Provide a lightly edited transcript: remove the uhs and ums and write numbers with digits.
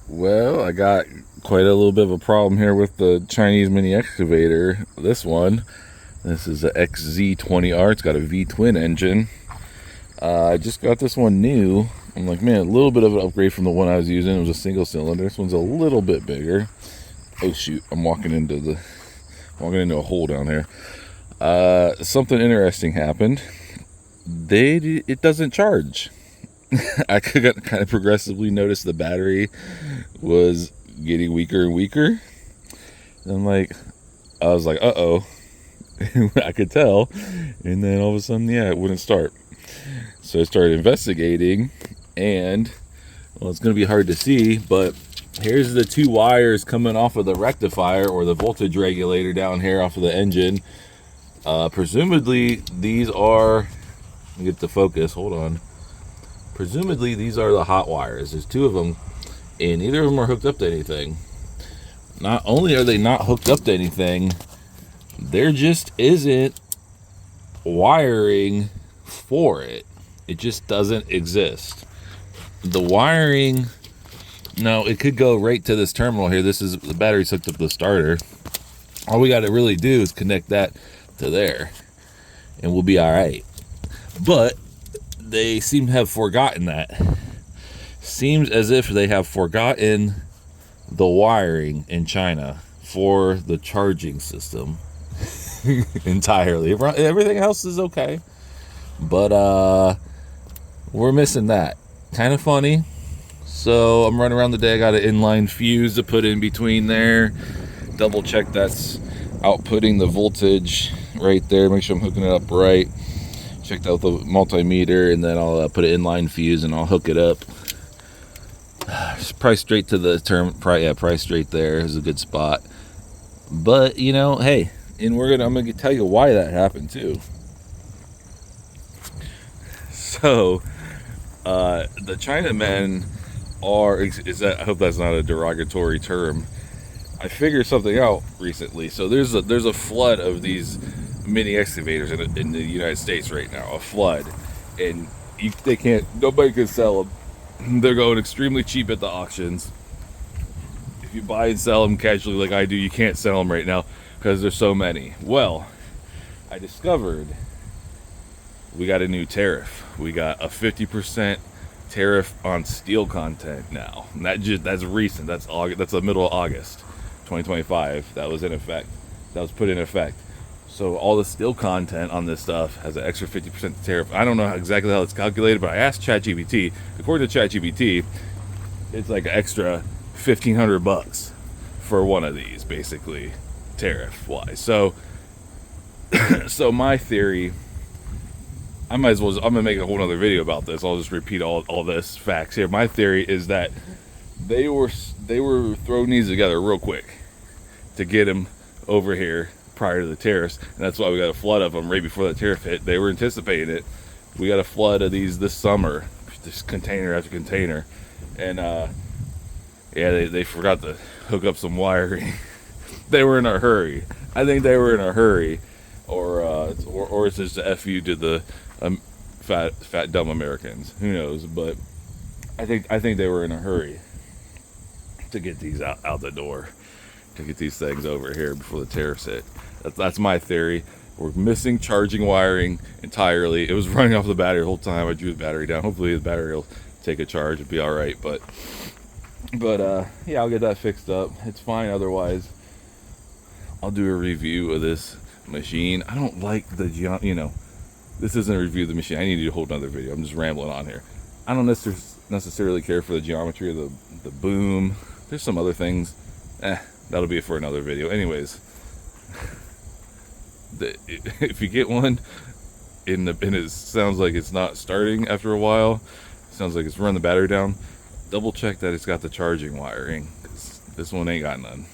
Well, I got quite a little bit of a problem here with the Chinese mini excavator. This is a XZ20R. It's got a V-twin engine. I just got this one new. I'm like, man, a little bit of an upgrade from the one I was using. It was a single cylinder. This one's a little bit bigger. Oh shoot, I'm walking into a hole down here. Something interesting happened. It doesn't charge. I could kind of progressively notice the battery was getting weaker and weaker. And I was like, uh-oh. I could tell. And then all of a sudden, yeah, it wouldn't start. So I started investigating, and, well, it's going to be hard to see, but here's the two wires coming off of the rectifier or the voltage regulator down here off of the engine. Presumably, these are, let me get the focus, hold on. Presumably, these are the hot wires. There's two of them, and neither of them are hooked up to anything. Not only are they not hooked up to anything, there just isn't wiring for it. It just doesn't exist. The wiring, no, it could go right to this terminal here. This is the battery's hooked up to the starter. All we got to really do is connect that to there, and we'll be all right. But they seem to have forgotten that. Seems as if they have forgotten the wiring in China for the charging system entirely. Everything else is okay, but we're missing that. Kind of funny. So I'm running around the day. I got an inline fuse to put in between there. Double check that's outputting the voltage right there. Make sure I'm hooking it up right. Checked out the multimeter, and then I'll put an inline fuse and I'll hook it up. Just probably straight to the term. Probably straight there is a good spot. But you know, hey, and I'm gonna tell you why that happened too. So, the Chinamen I hope that's not a derogatory term. I figured something out recently. So there's a flood of these mini excavators in the United States right now. A flood, and nobody can sell them. They're going extremely cheap at the auctions. If you buy and sell them casually like I do, you can't sell them right now because there's so many. Well, I discovered we got a new tariff. We got a 50% tariff on steel content now. And that's recent. That's August. That's the middle of August, 2025. That was in effect. That was put in effect. So all the steel content on this stuff has an extra 50% tariff. I don't know exactly how it's calculated, but I asked ChatGPT. According to ChatGPT, it's like an extra $1,500 for one of these, basically, tariff-wise. So my theory, I'm gonna make a whole other video about this. I'll just repeat all this facts here. My theory is that they were throwing these together real quick to get them over here prior to the tariffs, and that's why we got a flood of them right before the tariff hit. They were anticipating it. We got a flood of these this summer, just container after container, and they forgot to hook up some wiring. They were in a hurry. I think they were in a hurry, or it's just a FU to the fat dumb Americans. Who knows? But I think they were in a hurry to get these out the door, to get these things over here before the tariffs hit. That's my theory. We're missing charging wiring entirely. It was running off the battery the whole time. I drew the battery down. Hopefully the battery will take a charge and be all right. But yeah, I'll get that fixed up. It's fine otherwise. I'll do a review of this machine. I don't like this isn't a review of the machine. I need to do a whole other video. I'm just rambling on here. I don't necessarily care for the geometry of the boom. There's some other things. That'll be for another video. Anyways, if you get one and it sounds like it's not starting after a while, sounds like it's run the battery down, double check that it's got the charging wiring. This one ain't got none.